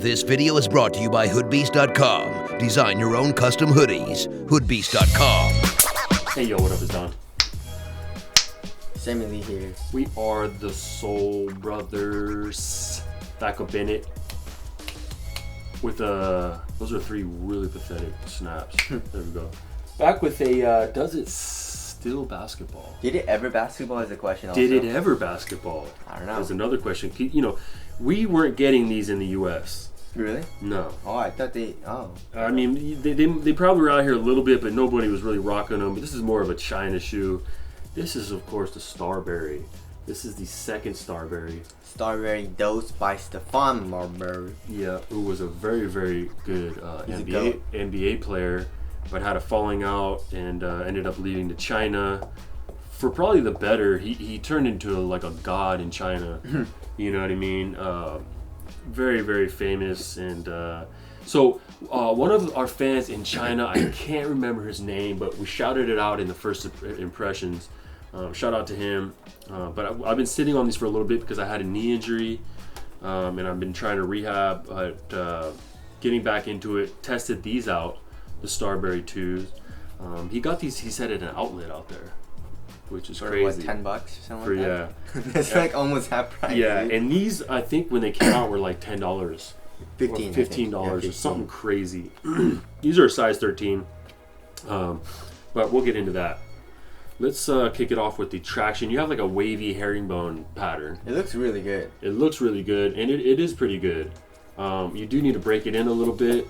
This video is brought to you by hoodbeast.com. Design your own custom hoodies. hoodbeast.com. Hey yo, what up, it's Don. Sammy Lee here. We are the Soul Brothers. Back up in it. With those are three really pathetic snaps. There we go. Back with a, does it still basketball? Did it ever basketball is a question also. Did it ever basketball? I don't know. There's another question. You know, we weren't getting these in the U.S. Really? No. Oh, I thought they, I mean, they probably were out here a little bit, but nobody was really rocking them. But this is more of a China shoe. This is, of course, the Starbury. This is the second Starbury. Starbury Dose by Stefan Marbury. Yeah, who was a very, very good NBA player, but had a falling out and ended up leaving to China. For probably the better, he turned into like a god in China. You know what I mean? Very, very famous. And so one of our fans in China, I can't remember his name, but we shouted it out in the first impressions. Shout out to him. But I've been sitting on these for a little bit because I had a knee injury, and I've been trying to rehab, but getting back into it. Tested these out, the Starbury 2s. He got these, he said, at an outlet out there, which is for crazy. What, $10 or something like that? Yeah. That's like almost half price. Yeah, dude. and these, I think when they came out, were like $10. $15 or something crazy. These are a size 13, but we'll get into that. Let's kick it off with the traction. You have like a wavy herringbone pattern. It looks really good. It looks really good, and it is pretty good. You do need to break it in a little bit,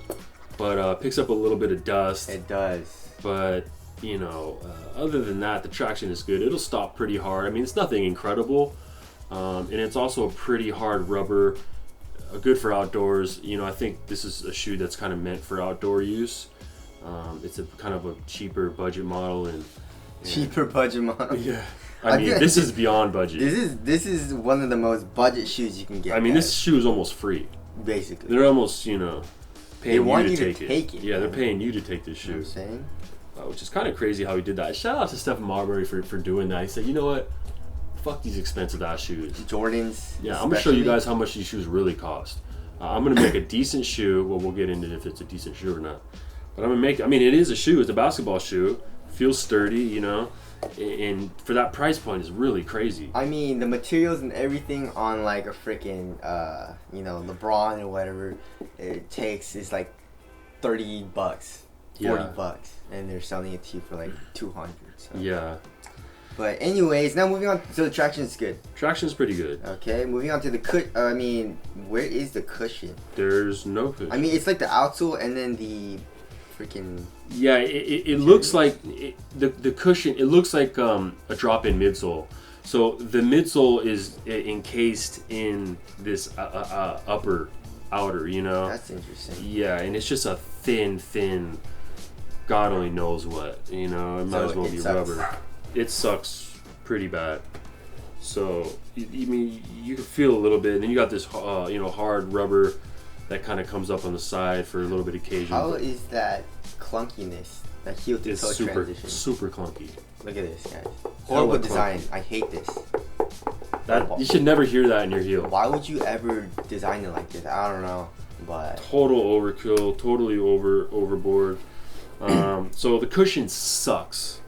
but picks up a little bit of dust. It does. But, you know, other than that, the traction is good. It'll stop pretty hard. I mean, it's nothing incredible, and it's also a pretty hard rubber. Good for outdoors. You know, I think this is a shoe that's kind of meant for outdoor use. It's a kind of a cheaper budget model and cheaper budget model. Yeah, I mean, this is beyond budget. This is one of the most budget shoes you can get. I mean, this shoe is almost free. Basically, they're almost, you know, paying you to take it. Yeah, they're man. paying you to take this shoe. You know what I'm saying? Which is kind of crazy how he did that. Shout out to Stephen Marbury for doing that. He said, you know what? Fuck these expensive ass shoes. Jordans. Yeah, I'm gonna show you guys how much these shoes really cost. I'm gonna make a decent shoe. Well, we'll get into if it's a decent shoe or not. But I'm gonna make. I mean, it is a shoe. It's a basketball shoe. Feels sturdy, you know. And for that price point, is really crazy. I mean, the materials and everything on like a freaking, you know, LeBron or whatever, it takes is like $30, $40, and they're selling it to you for like $200. So. Yeah. But anyways, now moving on. So the traction is good. Traction is pretty good. Okay, moving on to the I mean, where is the cushion? There's no cushion. I mean, it's like the outsole and then the freaking. Yeah, it looks like the cushion. It looks like a drop-in midsole. So the midsole is encased in this upper outer. You know. That's interesting. Yeah, and it's just a thin. God only knows what. You know, it might as well be rubber. It sucks pretty bad. So you mean you can feel a little bit, and then you got this you know, hard rubber that kind of comes up on the side for a little bit of occasion. How is that clunkiness, that heel to toe transition? Super clunky. Look at this, guys. Horrible design. I hate this. That you should never hear that in your heel. Why would you ever design it like this? I don't know, but total overkill, totally overboard. So the cushion sucks.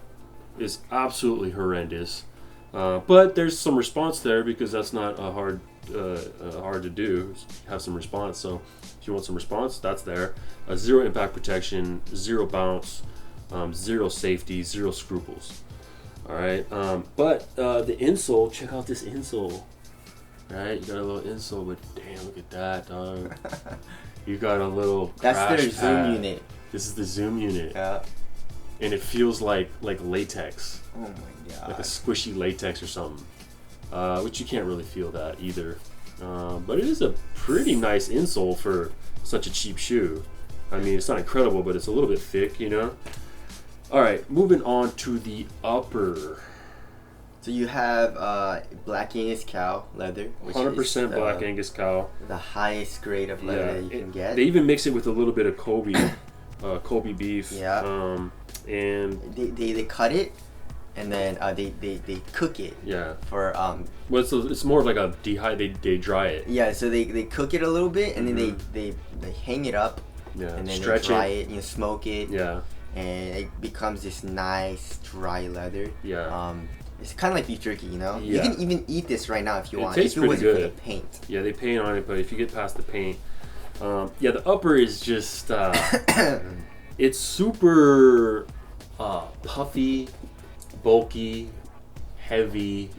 Is absolutely horrendous, but there's some response there because that's not hard to do. Have some response. So if you want some response, that's there. Zero impact protection, zero bounce, zero safety, zero scruples. All right, but the insole. Check out this insole. All right, you got a little insole, but damn, look at that, dog. You got a little. That's their pad. zoom unit. This is the zoom unit. Yeah. And it feels like latex. Oh my god. Like a squishy latex or something. Which you can't really feel that either. But it is a pretty nice insole for such a cheap shoe. I mean, it's not incredible, but it's a little bit thick, you know? Alright, moving on to the upper. So you have Black Angus cow leather. Which 100% is Black Angus cow. The highest grade of leather that you can get. They even mix it with a little bit of Kobe beef. Yeah. And they cut it and then they cook it. Yeah. For Well, it's more of like a they dry it. Yeah, so they cook it a little bit, and then they hang it up. Yeah. And then Stretch they dry it, smoke it. Yeah. And it becomes this nice dry leather. Yeah. It's kind of like beef jerky, Yeah. You can even eat this right now if you want. It tastes if it pretty wasn't good. for the paint. Yeah, they paint on it, but if you get past the paint, the upper is just it's super puffy, bulky, heavy,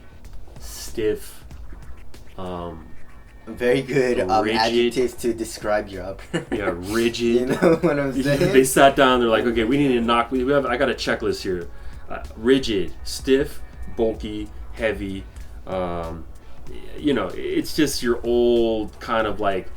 stiff. Very good rigid. adjectives to describe your upper. Yeah, rigid. You know what I'm saying? They sat down. They're like, okay, we need to knock. I got a checklist here. Rigid, stiff, bulky, heavy. It's just your old kind of like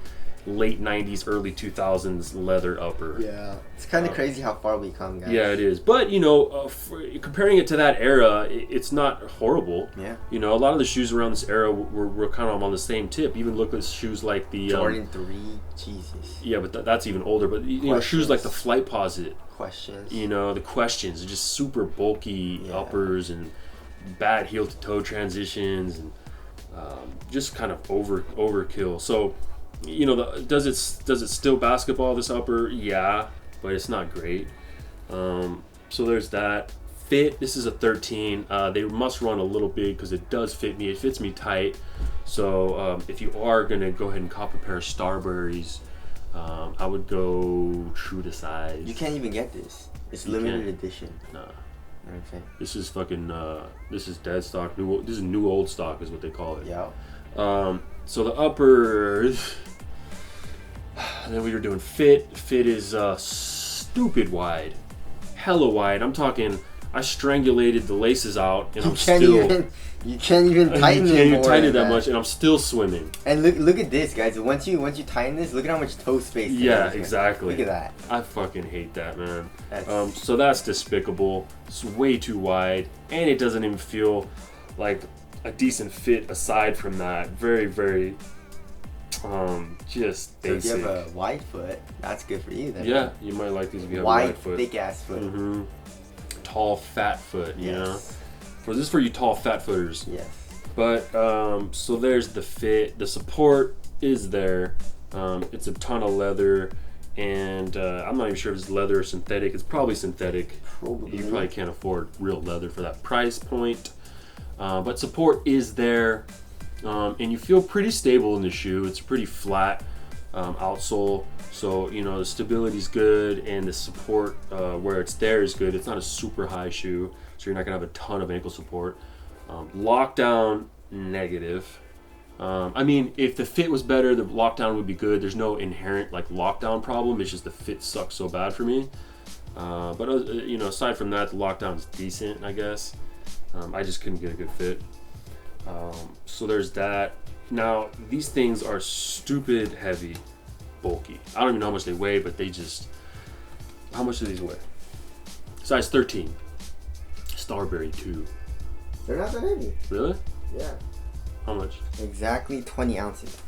late 90s, early 2000s leather upper. Yeah. It's kind of crazy how far we come, guys. Yeah, it is. But, comparing it to that era, it's not horrible. Yeah. A lot of the shoes around this era were kind of on the same tip. Even look at shoes like the... Jordan 3, Jesus. Yeah, but that's even older. But, shoes like the Flightposite. Questions. The Questions are just super bulky uppers and bad heel-to-toe transitions and just kind of overkill. So... does it still basketball this upper? Yeah, but it's not great. So there's that. Fit, this is a 13. They must run a little big because it does fit me. It fits me tight. So if you are gonna go ahead and cop a pair of Starburys, I would go true to size. You can't even get this. It's limited edition. Nah. Okay. This is fucking. This is dead stock. This is new old stock is what they call it. Yeah. So the upper, and then we were doing fit. Fit is stupid wide, hella wide. I'm talking. I strangulated the laces out, and you can't even tighten it. You can't even tighten it that much, and I'm still swimming. And look at this, guys. Once you tighten this, look at how much toe space. Yeah, exactly. Look at that. I fucking hate that, man. So that's despicable. It's way too wide, and it doesn't even feel like a decent fit aside from that. Very, very just basic. So if you have a wide foot, that's good for you then. Yeah, you might like these if you have a wide foot. Thick ass foot. Mm-hmm. Tall, fat foot, Yes. This is for you tall, fat footers. Yes. But, so there's the fit. The support is there. It's a ton of leather. And I'm not even sure if it's leather or synthetic. It's probably synthetic. Probably. You probably can't afford real leather for that price point. But support is there, and you feel pretty stable in the shoe. It's pretty flat outsole, so the stability's good, and the support where it's there is good. It's not a super high shoe, so you're not gonna have a ton of ankle support. Lockdown, negative. I mean, if the fit was better, the lockdown would be good. There's no inherent lockdown problem. It's just the fit sucks so bad for me. But aside from that, the lockdown's decent, I guess. I just couldn't get a good fit. So there's that. Now, these things are stupid heavy, bulky. I don't even know how much they weigh, but they just... How much do these weigh? Size 13. Starbury 2. They're not that heavy. Really? Yeah. How much? Exactly 20 ounces.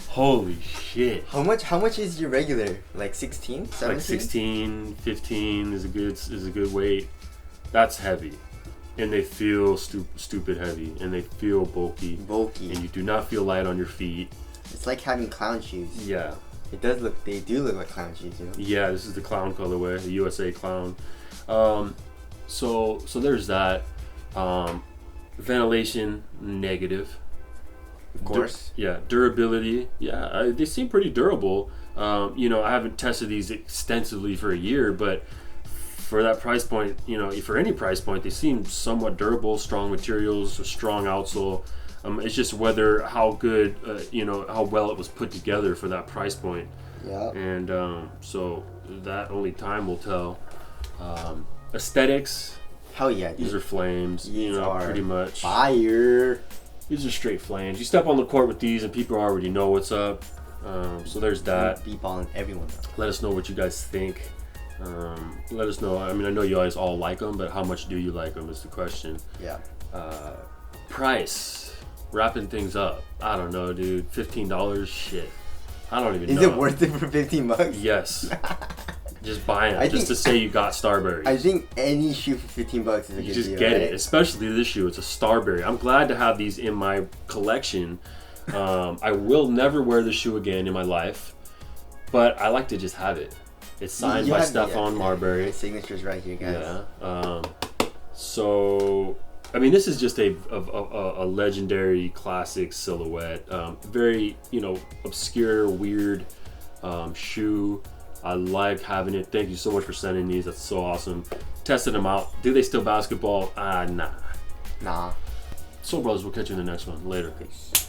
Holy shit. How much is your regular? Like 16? 17? Like 16, 15 is a good weight. That's heavy. And they feel stupid heavy, and they feel bulky. And you do not feel light on your feet. It's like having clown shoes. Yeah. They do look like clown shoes, Yeah, this is the clown colorway, the USA clown. So there's that. Ventilation, negative. Of course. Durability. Yeah, they seem pretty durable. I haven't tested these extensively for a year, but for that price point, for any price point, they seem somewhat durable, strong materials, a strong outsole. It's just how good, how well it was put together for that price point. Yeah. And so that only time will tell. Aesthetics. Hell yeah, dude. These are flames. These are pretty much. Fire. These are straight flames. You step on the court with these, and people already know what's up. So there's that. Be balling everyone up. Let us know what you guys think. Let us know. I mean, I know you guys all like them, but how much do you like them is the question. Yeah. Price. Wrapping things up. I don't know, dude. $15? Shit. I don't even know. Is it worth it for $15? Yes. Just buy them just to say you got Starbury. I think any shoe for $15 is a good deal. You just get right? it, especially this shoe. It's a Starbury. I'm glad to have these in my collection. I will never wear the shoe again in my life, but I like to just have it. It's signed by Stefan Marbury. The signature's right here, guys. Yeah. So, I mean, this is just a legendary classic silhouette. Very, obscure, weird shoe. I like having it. Thank you so much for sending these. That's so awesome. Tested them out. Do they still basketball? Nah. Nah. So, brothers, we'll catch you in the next one. Later. Peace.